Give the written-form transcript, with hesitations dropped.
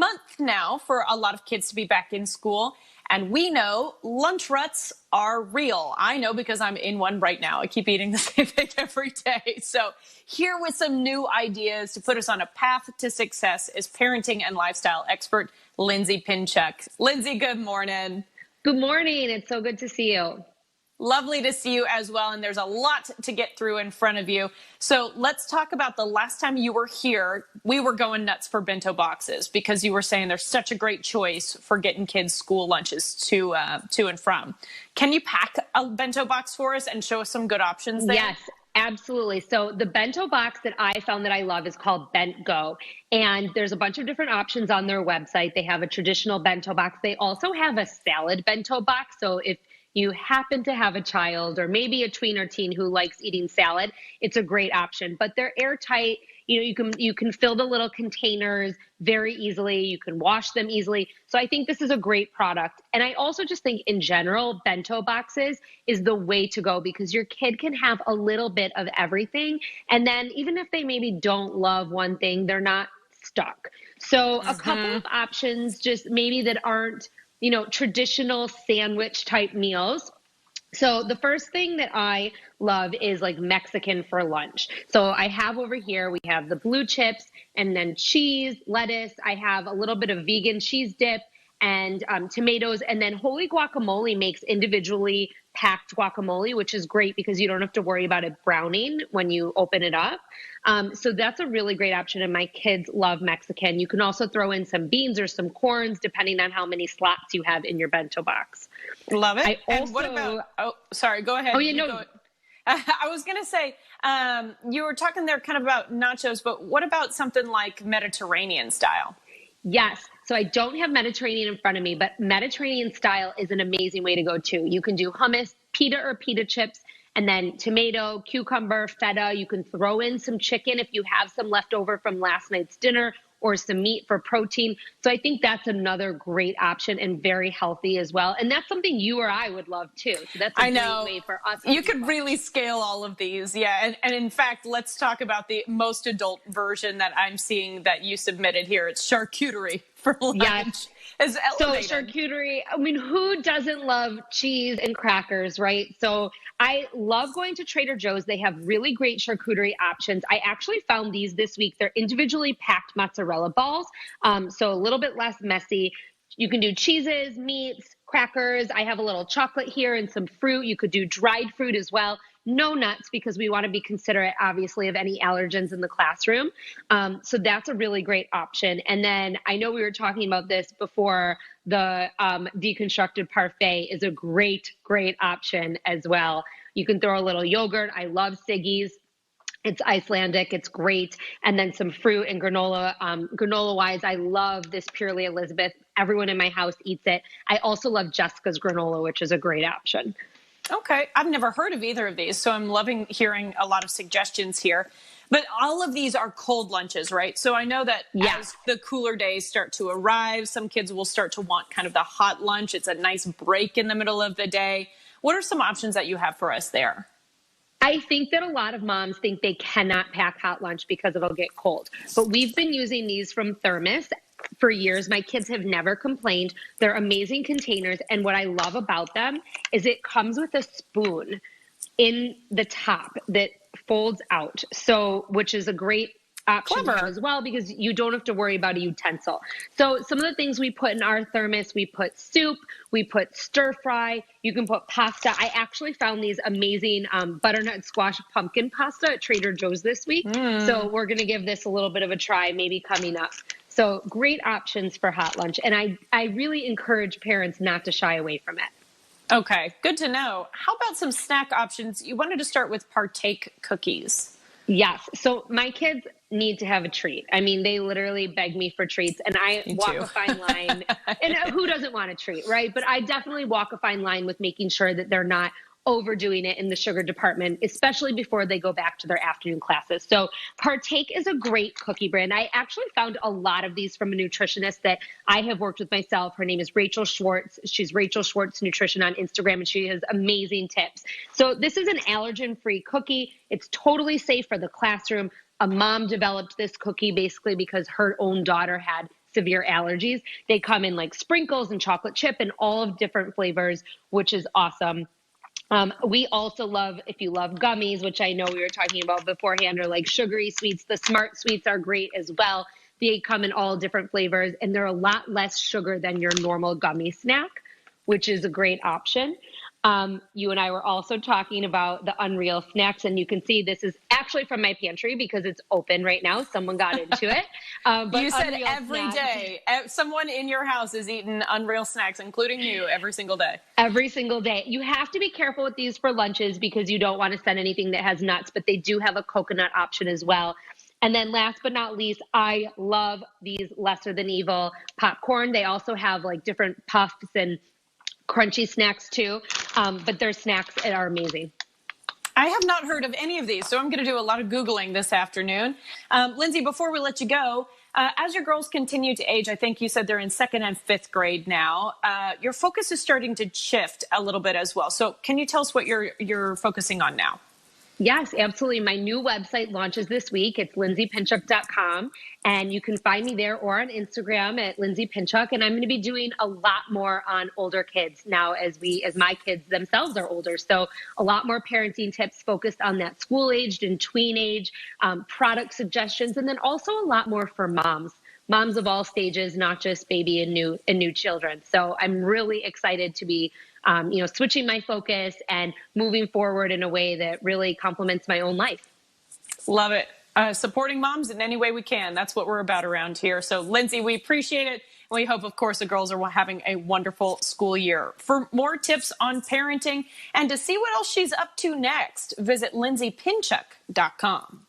month now for a lot of kids to be back in school. And we know lunch ruts are real. I know because I'm in one right now. I keep eating the same thing every day. So here with some new ideas to put us on a path to success is parenting and lifestyle expert Lindsay Pinchuk. Lindsay, good morning. Good morning. It's so good to see you. Lovely to see you as well. And there's a lot to get through in front of you. So let's talk about the last time you were here. We were going nuts for bento boxes because you were saying there's such a great choice for getting kids school lunches to and from. Can you pack a bento box for us and show us some good options there? Yes, absolutely. So the bento box that I found that I love is called Bento. And there's a bunch of different options on their website. They have a traditional bento box. They also have a salad bento box. So if you happen to have a child or maybe a tween or teen who likes eating salad, it's a great option. But they're airtight. You can fill the little containers very easily. You can wash them easily. So I think this is a great product. And I also just think in general, bento boxes is the way to go because your kid can have a little bit of everything. And then even if they maybe don't love one thing, they're not stuck. So a couple of options just maybe that aren't traditional sandwich type meals. So the first thing that I love is like Mexican for lunch. So I have over here, we have the blue chips and then cheese, lettuce. I have a little bit of vegan cheese dip and tomatoes. And then Holy Guacamole makes individually packed guacamole, which is great because you don't have to worry about it browning when you open it up. So that's a really great option. And my kids love Mexican. You can also throw in some beans or some corns, depending on how many slots you have in your bento box. Love it. And what about, sorry, go ahead. Oh, yeah, no. I was going to say, you were talking there kind of about nachos, but what about something like Mediterranean style? Yes. So I don't have Mediterranean in front of me, but Mediterranean style is an amazing way to go too. You can do hummus, pita or pita chips, and then tomato, cucumber, feta. You can throw in some chicken if you have some left over from last night's dinner or some meat for protein. So I think that's another great option and very healthy as well. And that's something you or I would love too. So that's a great way for us. You could really scale all of these. Yeah. And in fact, let's talk about the most adult version that I'm seeing that you submitted here. It's charcuterie for lunch. Yes. So charcuterie, I mean, who doesn't love cheese and crackers, right? So I love going to Trader Joe's. They have really great charcuterie options. I actually found these this week. They're individually packed mozzarella balls, so a little bit less messy. You can do cheeses, meats, crackers. I have a little chocolate here and some fruit. You could do dried fruit as well. No nuts because we want to be considerate, obviously, of any allergens in the classroom. So that's a really great option. And then I know we were talking about this before. The deconstructed parfait is a great, great option as well. You can throw a little yogurt. I love Siggy's. It's Icelandic. It's great. And then some fruit and granola. Granola-wise, I love this Purely Elizabeth. Everyone in my house eats it. I also love Jessica's granola, which is a great option. Okay. I've never heard of either of these, so I'm loving hearing a lot of suggestions here. But all of these are cold lunches, right? So I know that as the cooler days start to arrive, some kids will start to want kind of the hot lunch. It's a nice break in the middle of the day. What are some options that you have for us there? I think that a lot of moms think they cannot pack hot lunch because it'll get cold. But we've been using these from Thermos for years. My kids have never complained. They're amazing containers. And what I love about them is it comes with a spoon in the top that folds out. So, which is a great option as well because you don't have to worry about a utensil. So some of the things we put in our Thermos, we put soup, we put stir fry, you can put pasta. I actually found these amazing butternut squash pumpkin pasta at Trader Joe's this week. So we're going to give this a little bit of a try maybe coming up. So great options for hot lunch. And I really encourage parents not to shy away from it. Okay, good to know. How about some snack options? You wanted to start with Partake cookies. Yes. So my kids need to have a treat. I mean, they literally beg me for treats and I walk a fine line. And who doesn't want a treat, right? But I definitely walk a fine line with making sure that they're not overdoing it in the sugar department, especially before they go back to their afternoon classes. So Partake is a great cookie brand. I actually found a lot of these from a nutritionist that I have worked with myself. Her name is Rachel Schwartz. She's Rachel Schwartz Nutrition on Instagram, and she has amazing tips. So this is an allergen-free cookie. It's totally safe for the classroom. A mom developed this cookie basically because her own daughter had severe allergies. They come in like sprinkles and chocolate chip and all of different flavors, which is awesome. We also love, if you love gummies, which I know we were talking about beforehand, or like sugary sweets, the Smart Sweets are great as well. They come in all different flavors, and they're a lot less sugar than your normal gummy snack, which is a great option. You and I were also talking about the Unreal snacks, and you can see this is actually from my pantry because it's open right now. Someone got into it. But you said every day, someone in your house is eating Unreal snacks, including you, every single day. Every single day. You have to be careful with these for lunches because you don't want to send anything that has nuts, but they do have a coconut option as well. And then last but not least, I love these Lesser Than Evil popcorn. They also have like different puffs and crunchy snacks too, but their snacks are amazing. I have not heard of any of these, so I'm going to do a lot of Googling this afternoon. Lindsay, before we let you go, as your girls continue to age, I think you said they're in 2nd and 5th grade now, your focus is starting to shift a little bit as well. So can you tell us what you're focusing on now? Yes, absolutely. My new website launches this week. It's lindsaypinchuk.com, and you can find me there or on Instagram at Lindsay Pinchuk. And I'm going to be doing a lot more on older kids now as my kids themselves are older. So a lot more parenting tips focused on that school aged and tween age, product suggestions, and then also a lot more for moms of all stages, not just baby and new children. So I'm really excited to be switching my focus and moving forward in a way that really complements my own life. Love it. Supporting moms in any way we can. That's what we're about around here. So, Lindsay, we appreciate it. We hope, of course, the girls are having a wonderful school year. For more tips on parenting and to see what else she's up to next, visit lindsaypinchuk.com.